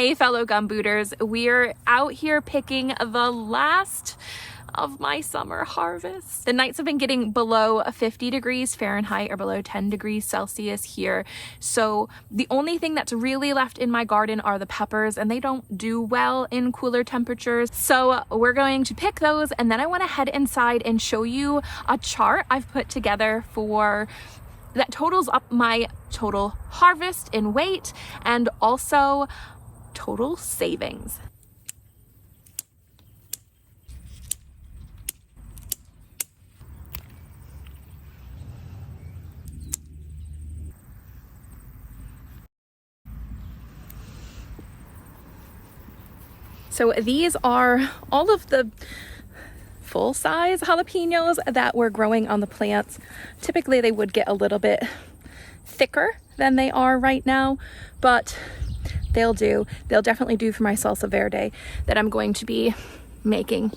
Hey fellow gumbooters, we're out here picking the last of my summer harvest. The nights have been getting below 50 degrees Fahrenheit or below 10 degrees Celsius here. So the only thing that's really left in my garden are the peppers, and they don't do well in cooler temperatures. So we're going to pick those, and then I want to head inside and show you a chart I've put together for that totals up my total harvest in weight and also total savings. So these are all of the full-size jalapenos that were growing on the plants. Typically they would get a little bit thicker than they are right now, but they'll do. They'll definitely do for my salsa verde that I'm going to be making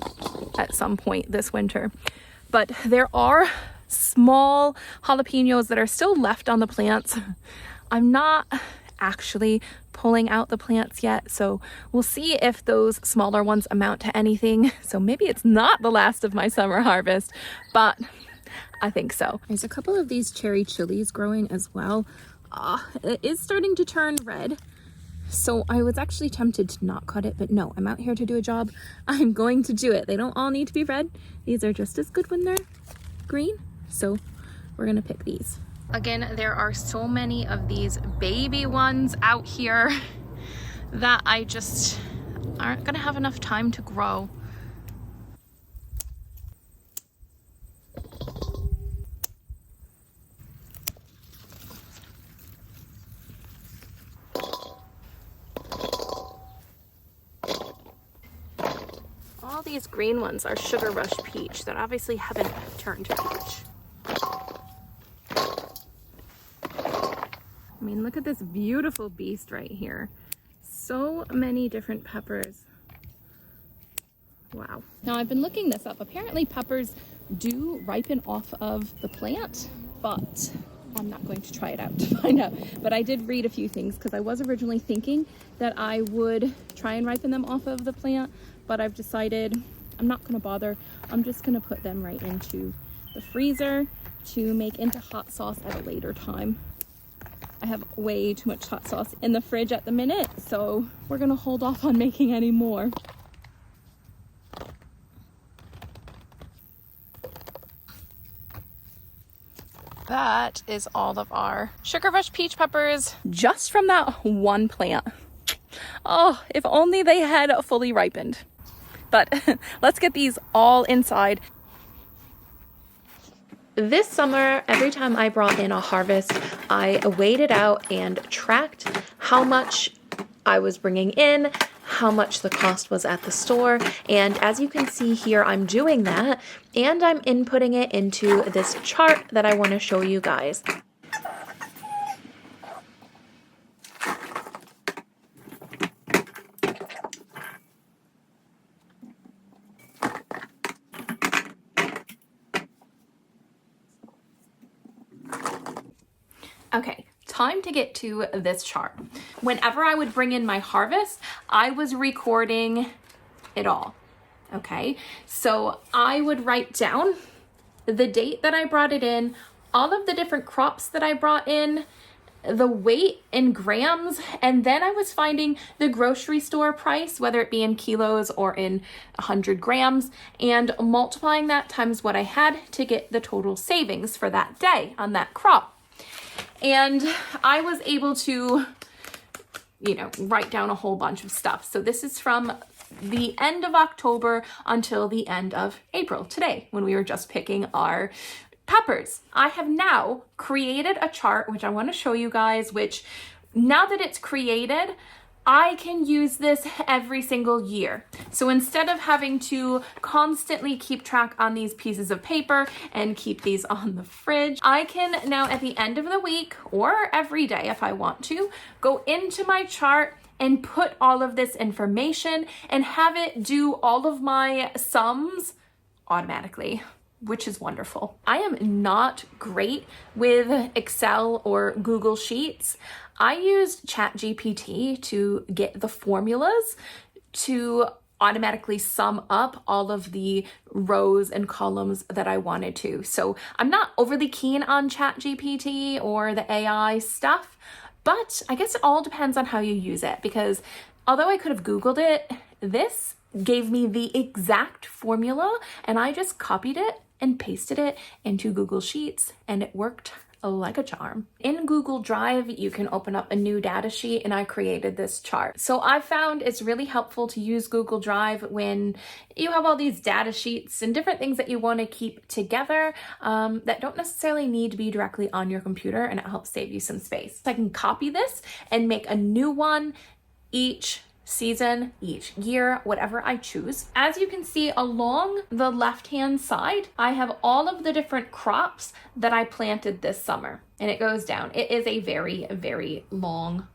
at some point this winter. But there are small jalapenos that are still left on the plants. I'm not actually pulling out the plants yet, so we'll see if those smaller ones amount to anything. So maybe it's not the last of my summer harvest, but I think so. There's a couple of these cherry chilies growing as well. It is starting to turn red, so I was actually tempted to not cut it, but no, I'm out here to do a job. I'm going to do it. They don't all need to be red. These are just as good when they're green, so we're gonna pick these. Again, there are so many of these baby ones out here that I just aren't gonna have enough time to grow. All these green ones are Sugar Rush Peach that obviously haven't turned peach. I mean, look at this beautiful beast right here. So many different peppers. Wow. Now I've been looking this up. Apparently peppers do ripen off of the plant, but I'm not going to try it out to find out. But I did read a few things because I was originally thinking that I would try and ripen them off of the plant, but I've decided I'm not gonna bother. I'm just gonna put them right into the freezer to make into hot sauce at a later time. I have way too much hot sauce in the fridge at the minute, so we're gonna hold off on making any more. That is all of our Sugar Rush Peach peppers just from that one plant. Oh, if only they had fully ripened. But let's get these all inside. This summer, every time I brought in a harvest, I weighed it out and tracked how much I was bringing in, how much the cost was at the store. And as you can see here, I'm doing that and I'm inputting it into this chart that I want to show you guys. Okay, time to get to this chart. Whenever I would bring in my harvest, I was recording it all, okay? So I would write down the date that I brought it in, all of the different crops that I brought in, the weight in grams, and then I was finding the grocery store price, whether it be in kilos or in 100 grams, and multiplying that times what I had to get the total savings for that day on that crop. And I was able to, you know, write down a whole bunch of stuff. So this is from the end of October until the end of April, today, when we were just picking our peppers. I have now created a chart, which I want to show you guys, which now that it's created, I can use this every single year. So instead of having to constantly keep track on these pieces of paper and keep these on the fridge, I can now at the end of the week or every day if I want to, go into my chart and put all of this information and have it do all of my sums automatically, which is wonderful. I am not great with Excel or Google Sheets. I used ChatGPT to get the formulas to automatically sum up all of the rows and columns that I wanted to. So I'm not overly keen on ChatGPT or the AI stuff, but I guess it all depends on how you use it, because although I could have Googled it, this gave me the exact formula and I just copied it and pasted it into Google Sheets and it worked like a charm. In Google Drive, you can open up a new data sheet and I created this chart. So I found it's really helpful to use Google Drive when you have all these data sheets and different things that you want to keep together that don't necessarily need to be directly on your computer, and it helps save you some space. So I can copy this and make a new one each season, each year, whatever I choose. As you can see along the left-hand side, I have all of the different crops that I planted this summer, and it goes down. It is a very, very long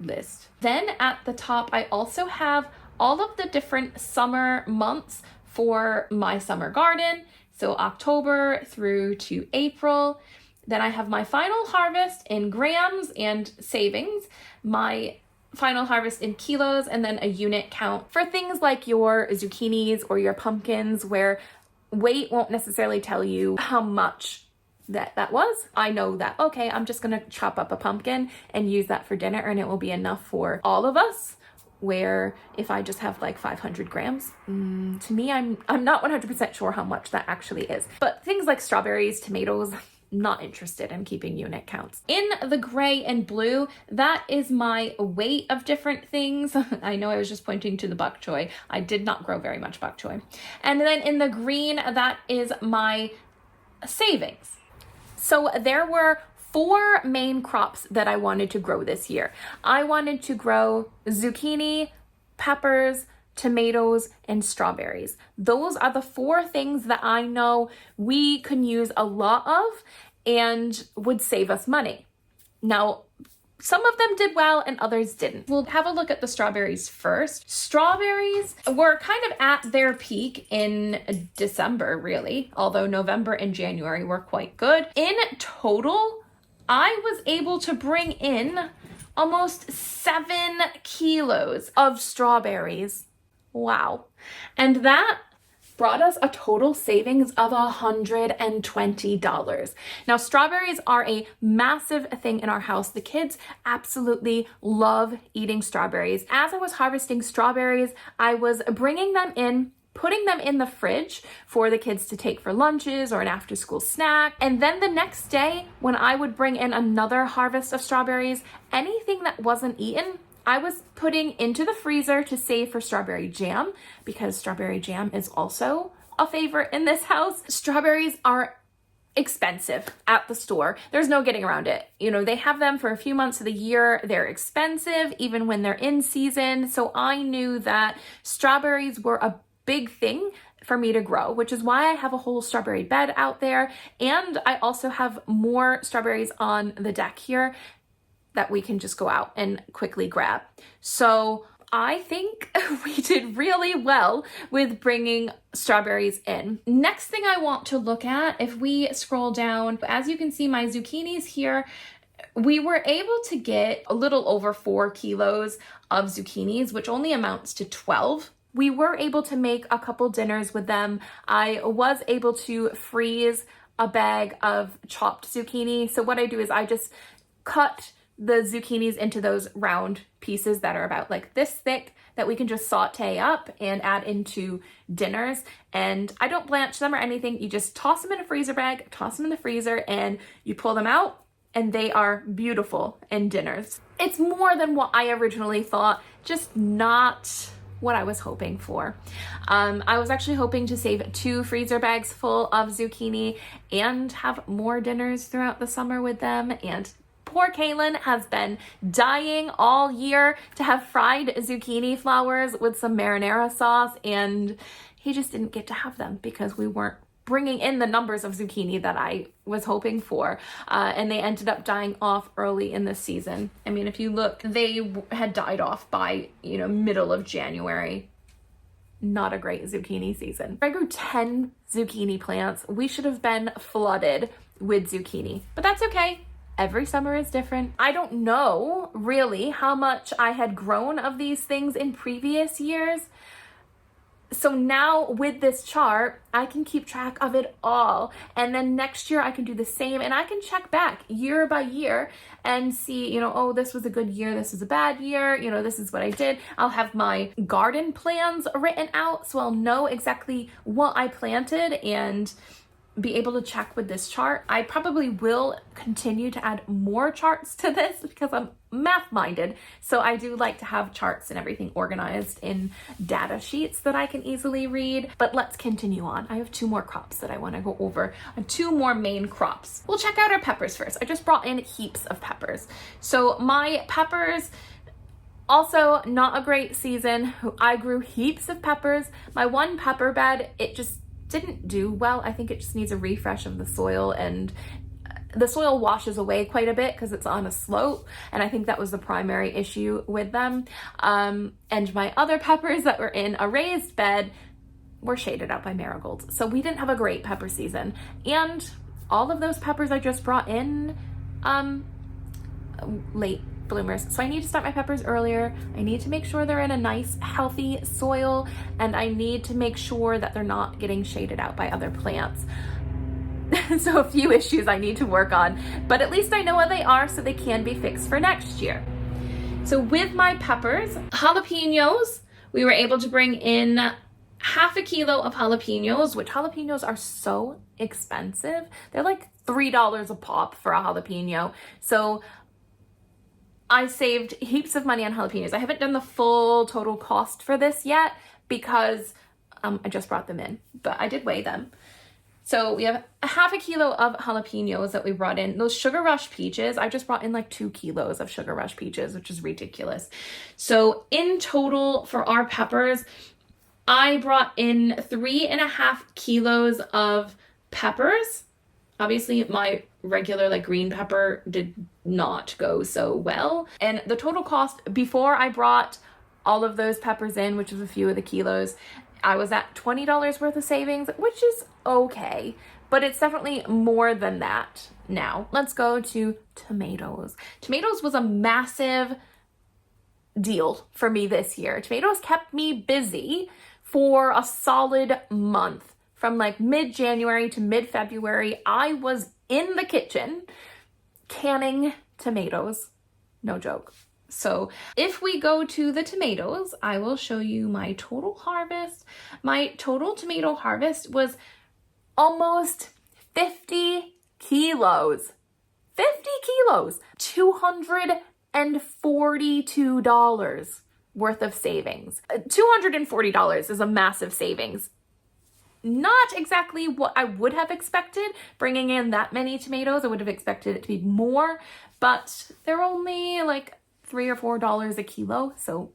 list. Then at the top, I also have all of the different summer months for my summer garden. So October through to April. Then I have my final harvest in grams and savings, my final harvest in kilos, and then a unit count for things like your zucchinis or your pumpkins, where weight won't necessarily tell you how much that was. I know that, okay, I'm just gonna chop up a pumpkin and use that for dinner and it will be enough for all of us. Where if I just have like 500 grams, to me, I'm not 100% sure how much that actually is. But things like strawberries, tomatoes, not interested in keeping unit counts. In the gray and blue, that is my weight of different things. I know I was just pointing to the bok choy. I did not grow very much bok choy. And then in the green, that is my savings. So there were 4 main crops that I wanted to grow this year. I wanted to grow zucchini, peppers, tomatoes, and strawberries. Those are the 4 things that I know we can use a lot of and would save us money. Now, some of them did well and others didn't. We'll have a look at the strawberries first. Strawberries were kind of at their peak in December, really, although November and January were quite good. In total, I was able to bring in almost 7 kilos of strawberries. Wow. And that brought us a total savings of $120. Now, strawberries are a massive thing in our house. The kids absolutely love eating strawberries. As I was harvesting strawberries, I was bringing them in, putting them in the fridge for the kids to take for lunches or an after school snack. And then the next day, when I would bring in another harvest of strawberries, anything that wasn't eaten, I was putting into the freezer to save for strawberry jam, because strawberry jam is also a favorite in this house. Strawberries are expensive at the store. There's no getting around it. You know, they have them for a few months of the year. They're expensive even when they're in season. So I knew that strawberries were a big thing for me to grow, which is why I have a whole strawberry bed out there. And I also have more strawberries on the deck here that we can just go out and quickly grab. So I think we did really well with bringing strawberries in. Next thing I want to look at, if we scroll down, as you can see my zucchinis here, we were able to get a little over 4 kilos of zucchinis, which only amounts to 12. We were able to make a couple dinners with them. I was able to freeze a bag of chopped zucchini. So what I do is I just cut the zucchinis into those round pieces that are about like this thick that we can just saute up and add into dinners. And I don't blanch them or anything. You just toss them in a freezer bag, toss them in the freezer, and you pull them out and they are beautiful in dinners. It's more than what I originally thought, just not what I was hoping for. I was actually hoping to save 2 freezer bags full of zucchini and have more dinners throughout the summer with them. And poor Kaylin has been dying all year to have fried zucchini flowers with some marinara sauce, and he just didn't get to have them because we weren't bringing in the numbers of zucchini that I was hoping for, and they ended up dying off early in the season. I mean, if you look, they had died off by, middle of January. Not a great zucchini season. I grew 10 zucchini plants. We should have been flooded with zucchini, but that's okay. Every summer is different. I don't know really how much I had grown of these things in previous years. So now with this chart, I can keep track of it all. And then next year I can do the same, and I can check back year by year and see, oh, this was a good year, this was a bad year, this is what I did. I'll have my garden plans written out, so I'll know exactly what I planted and be able to check with this chart. I probably will continue to add more charts to this because I'm math minded. So I do like to have charts and everything organized in data sheets that I can easily read. But let's continue on. I have 2 more crops that I want to go over, 2 more main crops. We'll check out our peppers first. I just brought in heaps of peppers. So my peppers, also not a great season. I grew heaps of peppers. My one pepper bed, it just didn't do well. I think it just needs a refresh of the soil, and the soil washes away quite a bit because it's on a slope, and I think that was the primary issue with them. And my other peppers that were in a raised bed were shaded out by marigolds. So we didn't have a great pepper season. And all of those peppers I just brought in late bloomers. So I need to start my peppers earlier. I need to make sure they're in a nice, healthy soil, and I need to make sure that they're not getting shaded out by other plants. So a few issues I need to work on, but at least I know what they are so they can be fixed for next year. So with my peppers, jalapenos, we were able to bring in half a kilo of jalapenos, which jalapenos are so expensive. They're like $3 a pop for a jalapeno. So I saved heaps of money on jalapenos. I haven't done the full total cost for this yet because I just brought them in, but I did weigh them. So we have a half a kilo of jalapenos that we brought in. Those Sugar Rush peaches, I just brought in like 2 kilos of Sugar Rush peaches, which is ridiculous. So in total for our peppers, I brought in 3.5 kilos of peppers. Obviously my regular like green pepper did not go so well. And the total cost before I brought all of those peppers in, which was a few of the kilos, I was at $20 worth of savings, which is okay, but it's definitely more than that now. Let's go to tomatoes. Tomatoes was a massive deal for me this year. Tomatoes kept me busy for a solid month. From like mid-January to mid-February, I was in the kitchen canning tomatoes. No joke. So if we go to the tomatoes, I will show you my total harvest. My total tomato harvest was almost 50 kilos. 50 kilos! $242 worth of savings. $240 is a massive savings. Not exactly what I would have expected bringing in that many tomatoes. I would have expected it to be more, but they're only like $3 or $4 a kilo, so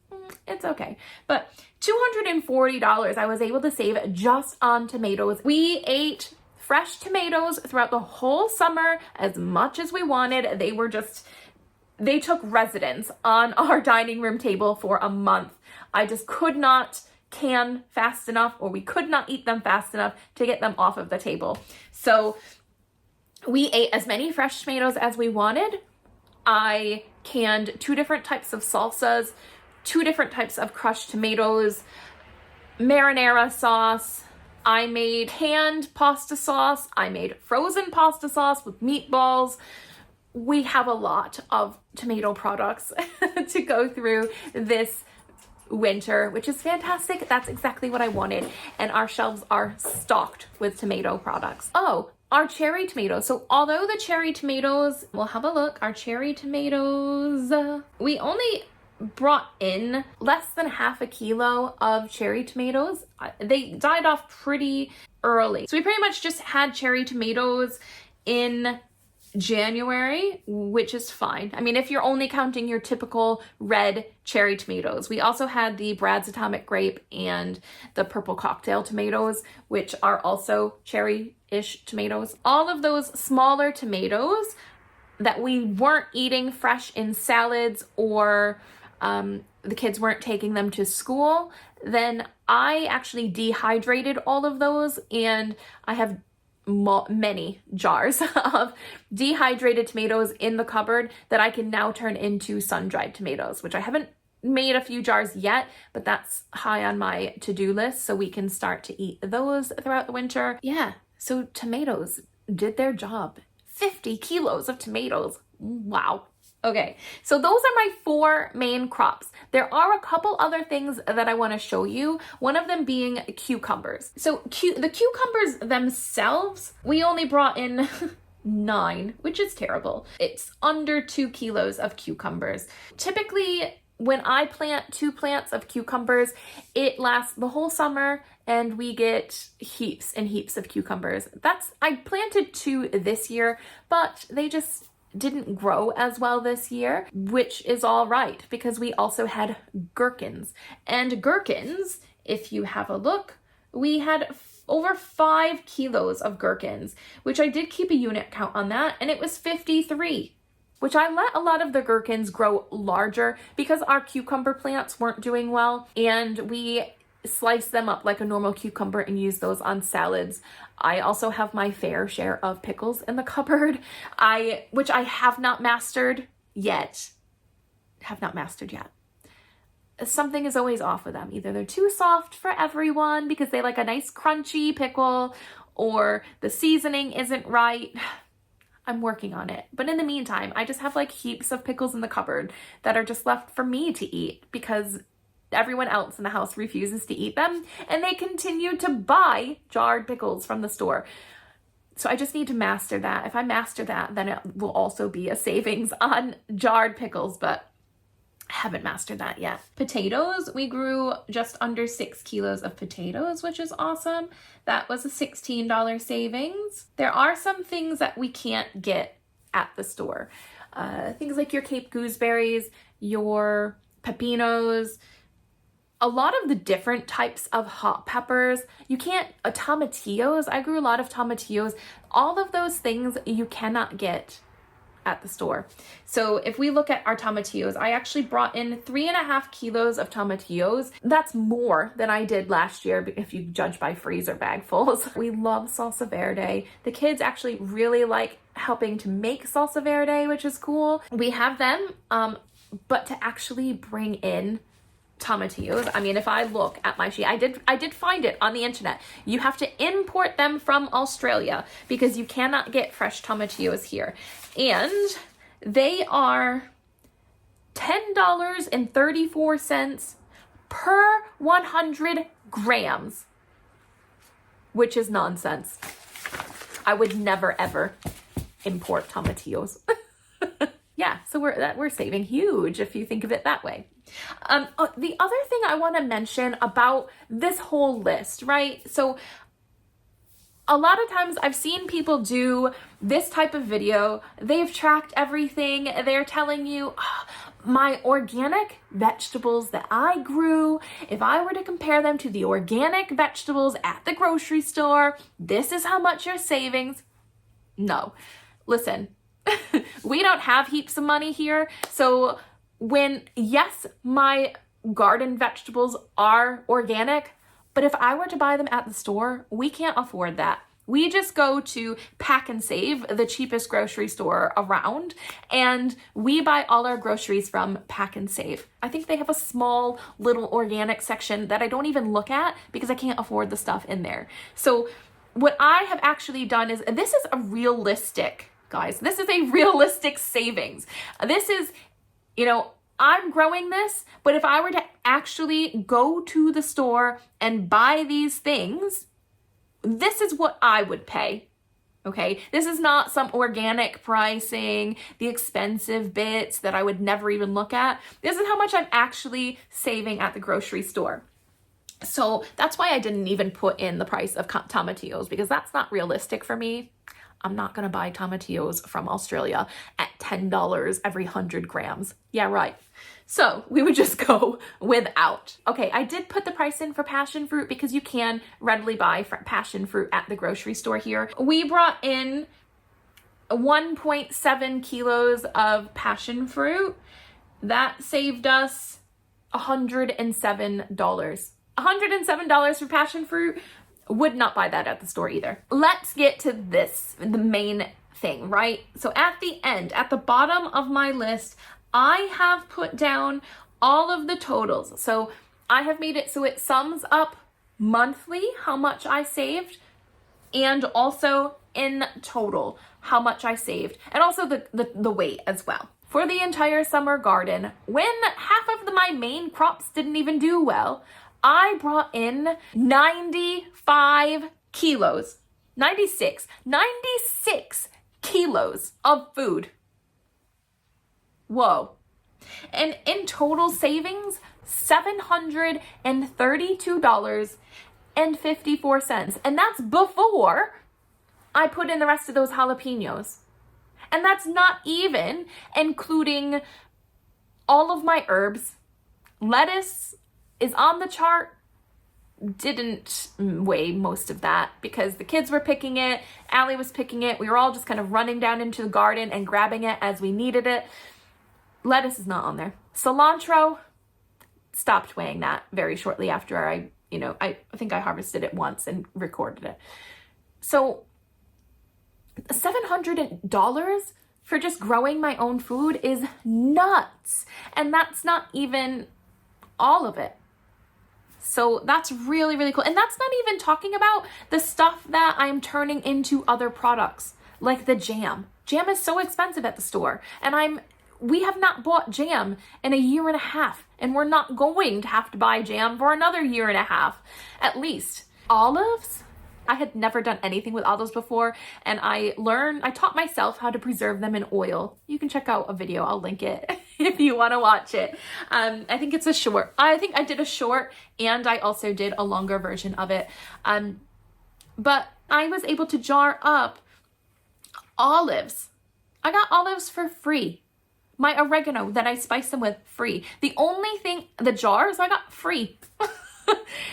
it's okay. But $240 I was able to save just on tomatoes. We ate fresh tomatoes throughout the whole summer as much as we wanted. They took residence on our dining room table for a month. I just could not can fast enough, or we could not eat them fast enough to get them off of the table. So we ate as many fresh tomatoes as we wanted. I canned 2 different types of salsas, 2 different types of crushed tomatoes, marinara sauce. I made canned pasta sauce. I made frozen pasta sauce with meatballs. We have a lot of tomato products to go through this winter, which is fantastic. That's exactly what I wanted. And our shelves are stocked with tomato products. Oh, our cherry tomatoes. So although the cherry tomatoes, we'll have a look, our cherry tomatoes, we only brought in less than half a kilo of cherry tomatoes. They died off pretty early. So we pretty much just had cherry tomatoes in January, which is fine. I mean, if you're only counting your typical red cherry tomatoes. We also had the Brad's Atomic Grape and the purple cocktail tomatoes, which are also cherry-ish tomatoes. All of those smaller tomatoes that we weren't eating fresh in salads, or the kids weren't taking them to school, then I actually dehydrated all of those, and I have many jars of dehydrated tomatoes in the cupboard that I can now turn into sun-dried tomatoes, which I haven't made a few jars yet, but that's high on my to-do list so we can start to eat those throughout the winter. Yeah, so tomatoes did their job. 50 kilos of tomatoes. Wow. Okay, so those are my 4 main crops. There are a couple other things that I want to show you, one of them being cucumbers. So the cucumbers themselves, we only brought in 9, which is terrible. It's under 2 kilos of cucumbers. Typically, when I plant 2 plants of cucumbers, it lasts the whole summer and we get heaps and heaps of cucumbers. I planted 2 this year, but they just didn't grow as well this year, which is all right because we also had gherkins. And gherkins, if you have a look, we had over 5 kilos of gherkins, which I did keep a unit count on that, and it was 53, which I let a lot of the gherkins grow larger because our cucumber plants weren't doing well, and we sliced them up like a normal cucumber and used those on salads. I also have my fair share of pickles in the cupboard, which I have not mastered yet. Something is always off with them. Either they're too soft for everyone because they like a nice crunchy pickle, or the seasoning isn't right. I'm working on it. But in the meantime, I just have like heaps of pickles in the cupboard that are just left for me to eat because everyone else in the house refuses to eat them, and they continue to buy jarred pickles from the store. So I just need to master that. If I master that, then it will also be a savings on jarred pickles, but I haven't mastered that yet. Potatoes, we grew just under 6 kilos of potatoes, which is awesome. That was a $16 savings. There are some things that we can't get at the store. Things like your Cape gooseberries, your pepinos, a lot of the different types of hot peppers. You can't, tomatillos, I grew a lot of tomatillos. All of those things you cannot get at the store. So if we look at our tomatillos, I actually brought in 3.5 kilos of tomatillos. That's more than I did last year if you judge by freezer bagfuls. We love salsa verde. The kids actually really like helping to make salsa verde, which is cool. We have them, but to actually bring in tomatillos, I mean, if I look at my sheet, I did find it on the internet. You have to import them from Australia because you cannot get fresh tomatillos here. And they are $10.34 per 100 grams, which is nonsense. I would never ever import tomatillos. Yeah, so we're saving huge if you think of it that way. The other thing I want to mention about this whole list, right? So a lot of times I've seen people do this type of video. They've tracked everything. They're telling you, my organic vegetables that I grew, if I were to compare them to the organic vegetables at the grocery store, this is how much your savings. No, listen. We don't have heaps of money here. So yes, my garden vegetables are organic, but if I were to buy them at the store, we can't afford that. We just go to Pack and Save, the cheapest grocery store around, and we buy all our groceries from Pack and Save. I think they have a small little organic section that I don't even look at because I can't afford the stuff in there. So what I have actually done is, this is a realistic, guys, this is a realistic savings. This is, I'm growing this, but if I were to actually go to the store and buy these things, this is what I would pay. Okay, this is not some organic pricing, the expensive bits that I would never even look at. This is how much I'm actually saving at the grocery store. So that's why I didn't even put in the price of tomatillos, because that's not realistic for me. I'm not going to buy tomatillos from Australia at $10 every 100 grams. Yeah, right. So we would just go without. Okay, I did put the price in for passion fruit because you can readily buy passion fruit at the grocery store here. We brought in 1.7 kilos of passion fruit. That saved us $107. $107 for passion fruit. Would not buy that at the store either. Let's get to this, the main thing, right? So at the end, at the bottom of my list, I have put down all of the totals. So I have made it so it sums up monthly how much I saved, and also in total how much I saved, and also the weight as well. For the entire summer garden, when half of my main crops didn't even do well, I brought in 95 kilos, 96 kilos of food. Whoa. And in total savings, $732.54. And that's before I put in the rest of those jalapenos. And that's not even including all of my herbs. Lettuce is on the chart. Didn't weigh most of that because the kids were picking it. Allie was picking it. We were all just kind of running down into the garden and grabbing it as we needed it. Lettuce is not on there. Cilantro, stopped weighing that very shortly after I think I harvested it once and recorded it. So $700 for just growing my own food is nuts. And that's not even all of it. So that's really, really cool. And that's not even talking about the stuff that I'm turning into other products, like the jam. Jam is so expensive at the store. And we have not bought jam in a year and a half. And we're not going to have to buy jam for another year and a half, at least. Olives, I had never done anything with olives before, and I taught myself how to preserve them in oil. You can check out a video, I'll link it if you want to watch it. I think it's a short. I think I did a short, and I also did a longer version of it. But I was able to jar up olives. I got olives for free. My oregano that I spice them with, free. The jars I got free.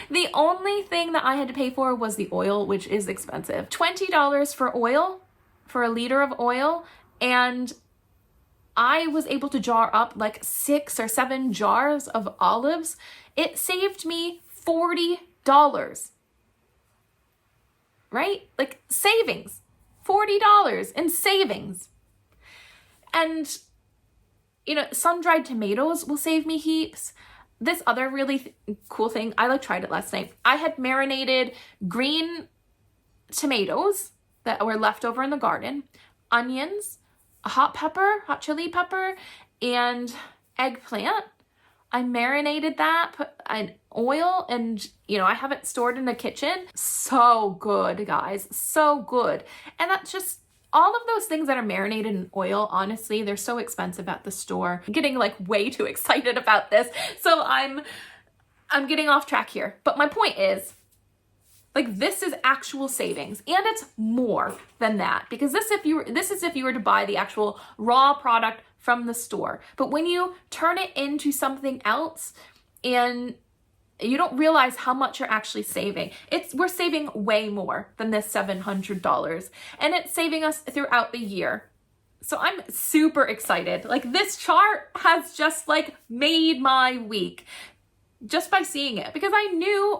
The only thing that I had to pay for was the oil, which is expensive. $20 for oil, for a liter of oil, and I was able to jar up like 6 or 7 jars of olives. It saved me $40, right? Like savings, $40 in savings. And, sun-dried tomatoes will save me heaps. This other really cool thing, I tried it last night. I had marinated green tomatoes that were left over in the garden, onions, a hot chili pepper, and eggplant. I marinated that, put an oil, and I have it stored in the kitchen. So good, guys, so good. And that's just all of those things that are marinated in oil, honestly, they're so expensive at the store. I'm getting way too excited about this. So I'm getting off track here. But my point is, this is actual savings, and it's more than that, because this is if you were to buy the actual raw product from the store. But when you turn it into something else, and you don't realize how much you're actually saving. We're saving way more than this $700, and it's saving us throughout the year. So I'm super excited. This chart has just made my week just by seeing it, because I knew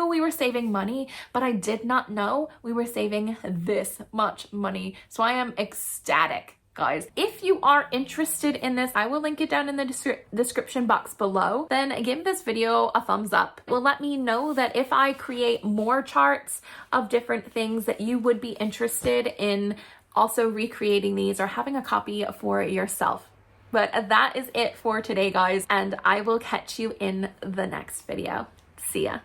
we were saving money, but I did not know we were saving this much money. So I am ecstatic. Guys, if you are interested in this, I will link it down in the description box below. Then give this video a thumbs up. It will let me know that if I create more charts of different things that you would be interested in also recreating these or having a copy for yourself. But that is it for today, guys, and I will catch you in the next video. See ya.